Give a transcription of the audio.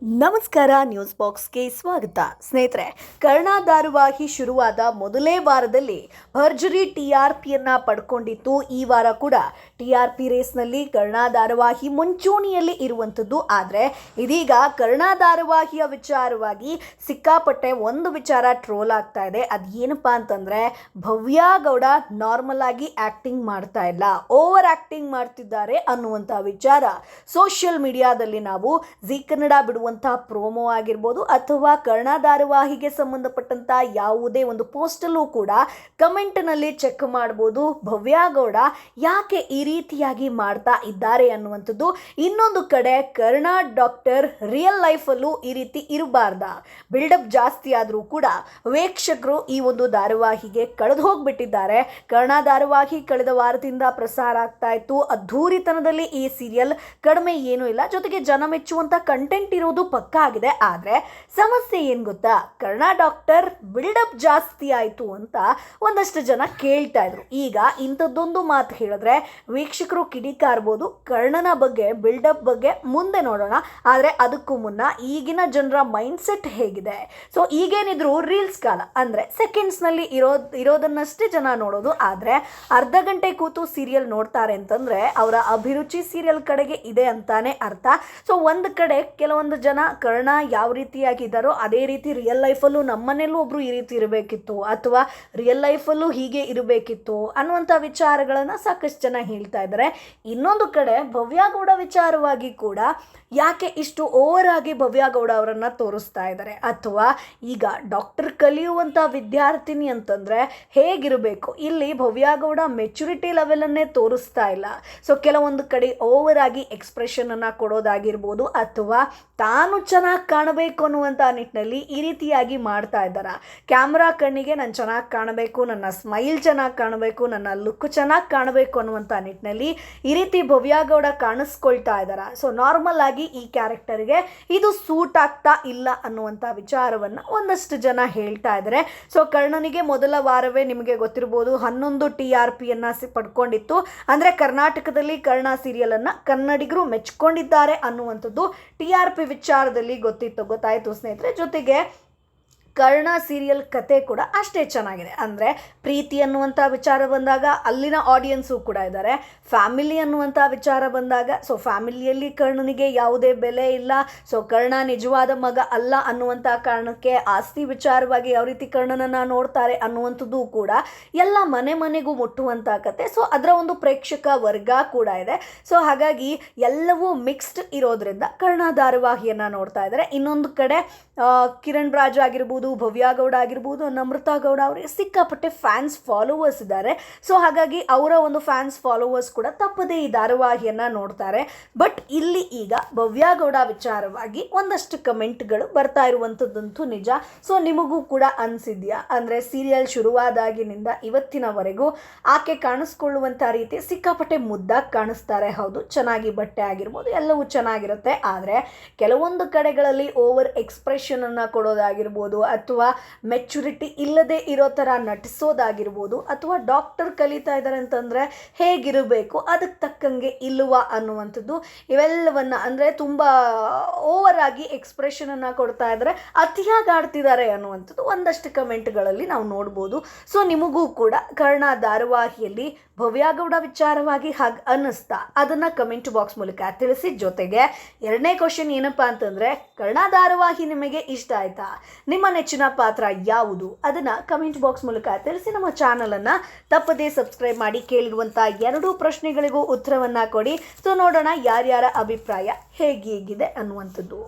ನಮಸ್ಕಾರ, ನ್ಯೂಸ್ ಬಾಕ್ಸ್ಗೆ ಸ್ವಾಗತ. ಸ್ನೇಹಿತರೆ, ಕರ್ಣ ಧಾರಾವಾಹಿ ಶುರುವಾದ ಮೊದಲೇ ವಾರದಲ್ಲಿ ಭರ್ಜರಿ ಟಿಆರ್ಪಿಯನ್ನು ಪಡ್ಕೊಂಡಿತ್ತು. ಈ ವಾರ ಕೂಡ ಟಿಆರ್ಪಿ ರೇಸ್ನಲ್ಲಿ ಕರ್ಣ ಧಾರಾವಾಹಿ ಮುಂಚೂಣಿಯಲ್ಲಿ ಇರುವಂಥದ್ದು. ಆದರೆ ಇದೀಗ ಕರ್ಣ ಧಾರಾವಾಹಿಯ ವಿಚಾರವಾಗಿ ಸಿಕ್ಕಾಪಟ್ಟೆ ಒಂದು ವಿಚಾರ ಟ್ರೋಲ್ ಆಗ್ತಾ ಇದೆ. ಅದೇನಪ್ಪ ಅಂತಂದರೆ, ಭವ್ಯ ಗೌಡ ನಾರ್ಮಲ್ ಆಗಿ ಆ್ಯಕ್ಟಿಂಗ್ ಮಾಡ್ತಾ ಇಲ್ಲ, ಓವರ್ ಆ್ಯಕ್ಟಿಂಗ್ ಮಾಡ್ತಿದ್ದಾರೆ ಅನ್ನುವಂಥ ವಿಚಾರ ಸೋಷಿಯಲ್ ಮೀಡಿಯಾದಲ್ಲಿ ನಾವು ಜೀ ಕನ್ನಡ ಬಿಡುವಂಥ ಪ್ರೋಮೋ ಆಗಿರ್ಬೋದು ಅಥವಾ ಕರ್ಣ ಧಾರಾವಾಹಿಗೆ ಸಂಬಂಧಪಟ್ಟಂತ ಯಾವುದೇ ಒಂದು ಪೋಸ್ಟಲ್ಲೂ ಕೂಡ ಕಮೆಂಟ್ನಲ್ಲಿ ಚೆಕ್ ಮಾಡ್ಬೋದು, ಭವ್ಯ ಗೌಡ ಯಾಕೆ ಈ ರೀತಿಯಾಗಿ ಮಾಡ್ತಾ ಇದ್ದಾರೆ ಅನ್ನುವಂಥದ್ದು. ಇನ್ನೊಂದು ಕಡೆ ಕರ್ಣ ಡಾಕ್ಟರ್ ರಿಯಲ್ ಲೈಫಲ್ಲೂ ಈ ರೀತಿ ಇರಬಾರ್ದ, ಬಿಲ್ಡಪ್ ಜಾಸ್ತಿ ಆದರೂ ಕೂಡ ವೀಕ್ಷಕರು ಈ ಒಂದು ಧಾರಾವಾಹಿಗೆ ಕಳೆದು ಹೋಗ್ಬಿಟ್ಟಿದ್ದಾರೆ. ಕರ್ಣ ಧಾರಾವಾಹಿ ಕಳೆದ ವಾರದಿಂದ ಪ್ರಸಾರ ಆಗ್ತಾ ಇತ್ತು. ಅದ್ಧೂರಿತನದಲ್ಲಿ ಈ ಸೀರಿಯಲ್ ಕಡಿಮೆ ಏನೂ ಇಲ್ಲ, ಜೊತೆಗೆ ಜನ ಮೆಚ್ಚುವಂತ ಕಂಟೆಂಟ್ ಇರೋದು ಪಕ್ಕಾ ಆಗಿದೆ. ಆದರೆ ಸಮಸ್ಯೆ ಏನು ಗೊತ್ತಾ, ಕರ್ಣ ಡಾಕ್ಟರ್ ಬಿಲ್ಡಪ್ ಜಾಸ್ತಿ ಆಯಿತು ಅಂತ ಒಂದಷ್ಟು ಜನ ಕೇಳ್ತಾ ಇದ್ರು. ಈಗ ಇಂಥದ್ದೊಂದು ಮಾತು ಹೇಳಿದ್ರೆ ವೀಕ್ಷಕರು ಕಿಡಿಕಾರ್ಬೋದು. ಕರ್ಣನ ಬಗ್ಗೆ, ಬಿಲ್ಡಪ್ ಬಗ್ಗೆ ಮುಂದೆ ನೋಡೋಣ. ಆದರೆ ಅದಕ್ಕೂ ಮುನ್ನ ಈಗಿನ ಜನರ ಮೈಂಡ್ಸೆಟ್ ಹೇಗಿದೆ? ಸೊ ಈಗೇನಿದ್ರು ರೀಲ್ಸ್ ಕಾಲ, ಅಂದರೆ ಸೆಕೆಂಡ್ಸ್ನಲ್ಲಿ ಇರೋದನ್ನಷ್ಟೇ ಜನ ನೋಡೋದು. ಆದರೆ ಅರ್ಧ ಗಂಟೆ ಕೂತು ಸೀರಿಯಲ್ ನೋಡ್ತಾರೆ ಅಂತಂದರೆ ಅವರ ಅಭಿರುಚಿ ಸೀರಿಯಲ್ ಕಡೆಗೆ ಇದೆ ಅಂತಾನೆ ಅರ್ಥ. ಸೊ ಒಂದು ಕಡೆ ಕೆಲವೊಂದು ಜನ ಕರ್ಣ ಯಾವ ರೀತಿಯಾಗಿದ್ದಾರೋ ಅದೇ ರೀತಿ ರಿಯಲ್ ಲೈಫಲ್ಲೂ ನಮ್ಮನೆಯಲ್ಲೂ ಒಬ್ರು ಈ ರೀತಿ ಇರಬೇಕಿತ್ತು ಅಥವಾ ರಿಯಲ್ ಲೈಫಲ್ಲೂ ಹೀಗೆ ಇರಬೇಕಿತ್ತು ಅನ್ನುವಂಥ ವಿಚಾರಗಳನ್ನು ಸಾಕಷ್ಟು ಜನ ಹೇಳ್ತಾ ಇದ್ದಾರೆ. ಇನ್ನೊಂದು ಕಡೆ ಭವ್ಯ ಗೌಡ ವಿಚಾರವಾಗಿ ಕೂಡ ಯಾಕೆ ಇಷ್ಟು ಓವರ್ ಆಗಿ ಭವ್ಯ ಗೌಡ ಅವರನ್ನು ತೋರಿಸ್ತಾ ಇದ್ದಾರೆ, ಅಥವಾ ಈಗ ಡಾಕ್ಟರ್ ಕಲಿಯುವಂಥ ವಿದ್ಯಾರ್ಥಿನಿ ಅಂತಂದರೆ ಹೇಗಿರಬೇಕು, ಇಲ್ಲಿ ಭವ್ಯ ಗೌಡ ಮೆಚುರಿಟಿ ಲೆವೆಲನ್ನೇ ತೋರಿಸ್ತಾ ಇಲ್ಲ. ಸೊ ಕೆಲವೊಂದು ಕಡೆ ಓವರ್ ಆಗಿ ಎಕ್ಸ್ಪ್ರೆಷನನ್ನು ಕೊಡೋದಾಗಿರ್ಬೋದು ಅಥವಾ ತಾನು ಚೆನ್ನಾಗಿ ಕಾಣಬೇಕು ಅನ್ನುವಂಥ ನಿಟ್ಟಿನಲ್ಲಿ ಈ ರೀತಿಯಾಗಿ ಮಾಡ್ತಾ ಇದ್ದಾರೆ. ಕ್ಯಾಮ್ರಾ ಕಣ್ಣಿಗೆ ನಾನು ಚೆನ್ನಾಗಿ ಕಾಣಬೇಕು, ನನ್ನ ಸ್ಮೈಲ್ ಚೆನ್ನಾಗಿ ಕಾಣಬೇಕು, ನನ್ನ ಲುಕ್ ಚೆನ್ನಾಗಿ ಕಾಣಬೇಕು ಅನ್ನುವಂಥ ನಿಟ್ಟಿನಲ್ಲಿ ಈ ರೀತಿ ಭವ್ಯ ಗೌಡ ಕಾಣಿಸ್ಕೊಳ್ತಾ ಇದ್ದಾರೆ. ಸೊ ನಾರ್ಮಲ್ ಆಗಿ ಈ ಕ್ಯಾರೆಕ್ಟರ್ಗೆ ಇದು ಸೂಟ್ ಆಗ್ತಾ ಇಲ್ಲ ಅನ್ನುವಂಥ ವಿಚಾರವನ್ನು ಒಂದಷ್ಟು ಜನ ಹೇಳ್ತಾ ಇದ್ದಾರೆ. ಸೊ ಕರ್ಣನಿಗೆ ಮೊದಲ ವಾರವೇ ನಿಮಗೆ ಗೊತ್ತಿರ್ಬೋದು 11 TRPಯನ್ನು ಪಡ್ಕೊಂಡಿತ್ತು. ಅಂದರೆ ಕರ್ನಾಟಕದಲ್ಲಿ ಕರ್ಣ ಸೀರಿಯಲನ್ನು ಕನ್ನಡಿಗರು ಮೆಚ್ಕೊಂಡಿದ್ದಾರೆ ಅನ್ನುವಂಥದ್ದು TRP ವಿಚಾರದಲ್ಲಿ ಗೊತ್ತಾಯಿತು ಸ್ನೇಹಿತರೆ. ಜೊತೆಗೆ ಕರ್ಣ ಸೀರಿಯಲ್ ಕತೆ ಕೂಡ ಅಷ್ಟೇ ಚೆನ್ನಾಗಿದೆ. ಅಂದರೆ ಪ್ರೀತಿ ಅನ್ನುವಂಥ ವಿಚಾರ ಬಂದಾಗ ಅಲ್ಲಿನ ಆಡಿಯನ್ಸು ಕೂಡ ಇದ್ದಾರೆ. ಫ್ಯಾಮಿಲಿ ಅನ್ನುವಂಥ ವಿಚಾರ ಬಂದಾಗ ಸೊ ಫ್ಯಾಮಿಲಿಯಲ್ಲಿ ಕರ್ಣನಿಗೆ ಯಾವುದೇ ಬೆಲೆ ಇಲ್ಲ, ಸೊ ಕರ್ಣ ನಿಜವಾದ ಮಗ ಅಲ್ಲ ಅನ್ನುವಂಥ ಕಾರಣಕ್ಕೆ ಆಸ್ತಿ ವಿಚಾರವಾಗಿ ಯಾವ ರೀತಿ ಕರ್ಣನನ್ನು ನೋಡ್ತಾರೆ ಅನ್ನುವಂಥದ್ದು ಕೂಡ ಎಲ್ಲ ಮನೆಗೂ ಮುಟ್ಟುವಂಥ ಕತೆ. ಸೊ ಅದರ ಒಂದು ಪ್ರೇಕ್ಷಕ ವರ್ಗ ಕೂಡ ಇದೆ. ಸೊ ಹಾಗಾಗಿ ಎಲ್ಲವೂ ಮಿಕ್ಸ್ಡ್ ಇರೋದ್ರಿಂದ ಕರ್ಣ ಧಾರಾವಾಹಿಯನ್ನು ನೋಡ್ತಾ ಇದ್ದಾರೆ. ಇನ್ನೊಂದು ಕಡೆ ಕಿರಣ್ ರಾಜ್ ಆಗಿರ್ಬೋದು, ಭವ್ಯ ಗೌಡ ಆಗಿರ್ಬೋದು, ನಮ್ರತಾ ಗೌಡ ಅವರಿಗೆ ಸಿಕ್ಕಾಪಟ್ಟೆ ಫ್ಯಾನ್ಸ್ ಫಾಲೋವರ್ಸ್ ಇದ್ದಾರೆ. ಸೊ ಹಾಗಾಗಿ ಅವರ ಒಂದು ಫ್ಯಾನ್ಸ್ ಫಾಲೋವರ್ಸ್ ಕೂಡ ತಪ್ಪದೇ ಈ ಧಾರಾವಾಹಿಯನ್ನು ನೋಡ್ತಾರೆ. ಬಟ್ ಇಲ್ಲಿ ಈಗ ಭವ್ಯ ಗೌಡ ವಿಚಾರವಾಗಿ ಒಂದಷ್ಟು ಕಮೆಂಟ್ಗಳು ಬರ್ತಾ ಇರುವಂಥದ್ದಂತೂ ನಿಜ. ಸೊ ನಿಮಗೂ ಕೂಡ ಅನಿಸಿದ್ಯಾ? ಅಂದರೆ ಸೀರಿಯಲ್ ಶುರುವಾದಾಗಿನಿಂದ ಇವತ್ತಿನವರೆಗೂ ಆಕೆ ಕಾಣಿಸ್ಕೊಳ್ಳುವಂಥ ರೀತಿ ಸಿಕ್ಕಾಪಟ್ಟೆ ಮುದ್ದಾಗಿ ಕಾಣಿಸ್ತಾರೆ. ಹೌದು, ಚೆನ್ನಾಗಿ ಬಟ್ಟೆ ಆಗಿರ್ಬೋದು, ಎಲ್ಲವೂ ಚೆನ್ನಾಗಿರುತ್ತೆ. ಆದರೆ ಕೆಲವೊಂದು ಕಡೆಗಳಲ್ಲಿ ಓವರ್ ಎಕ್ಸ್ಪ್ರೆಷನನ್ನು ಕೊಡೋದಾಗಿರ್ಬೋದು ಅಥವಾ ಮೆಚುರಿಟಿ ಇಲ್ಲದೆ ಇರೋ ಥರ ನಟಿಸೋದಾಗಿರ್ಬೋದು ಅಥವಾ ಡಾಕ್ಟರ್ ಕಲಿತಾ ಇದ್ದಾರೆ ಅಂತಂದರೆ ಹೇಗಿರಬೇಕು ಅದಕ್ಕೆ ತಕ್ಕಂಗೆ ಇಲ್ಲವಾ ಅನ್ನುವಂಥದ್ದು, ಇವೆಲ್ಲವನ್ನು ಅಂದರೆ ತುಂಬ ಓವರ್ ಆಗಿ ಎಕ್ಸ್ಪ್ರೆಷನನ್ನು ಕೊಡ್ತಾ ಇದ್ದಾರೆ, ಅತಿಯಾಗಿ ಆಡ್ತಿದ್ದಾರೆ ಅನ್ನುವಂಥದ್ದು ಒಂದಷ್ಟು ಕಮೆಂಟ್ಗಳಲ್ಲಿ ನಾವು ನೋಡ್ಬೋದು. ಸೊ ನಿಮಗೂ ಕೂಡ ಕರ್ಣ ಧಾರಾವಾಹಿಯಲ್ಲಿ ಭವ್ಯ ಗೌಡ ವಿಚಾರವಾಗಿ ಹಾಗೆ ಅನ್ನಿಸ್ತಾ ಅದನ್ನು ಕಮೆಂಟ್ ಬಾಕ್ಸ್ ಮೂಲಕ ತಿಳಿಸಿ. ಜೊತೆಗೆ ಎರಡನೇ ಕ್ವಶನ್ ಏನಪ್ಪ ಅಂತಂದರೆ, ಕರ್ಣ ಧಾರಾವಾಹಿ ನಿಮಗೆ ಇಷ್ಟ ಆಯ್ತಾ? ನಿಮ್ಮ ನೆಚ್ಚಿನ ಪಾತ್ರ ಯಾವುದು? ಅದನ್ನು ಕಮೆಂಟ್ ಬಾಕ್ಸ್ ಮೂಲಕ ತಿಳಿಸಿ. ನಮ್ಮ ಚಾನಲನ್ನು ತಪ್ಪದೇ ಸಬ್ಸ್ಕ್ರೈಬ್ ಮಾಡಿ. ಕೇಳಿರುವಂಥ 2 ಪ್ರಶ್ನೆಗಳಿಗೂ ಉತ್ತರವನ್ನು ಕೊಡಿ. ಸೊ ನೋಡೋಣ ಯಾರ್ಯಾರ ಅಭಿಪ್ರಾಯ ಹೇಗಿದೆ ಅನ್ನುವಂಥದ್ದು.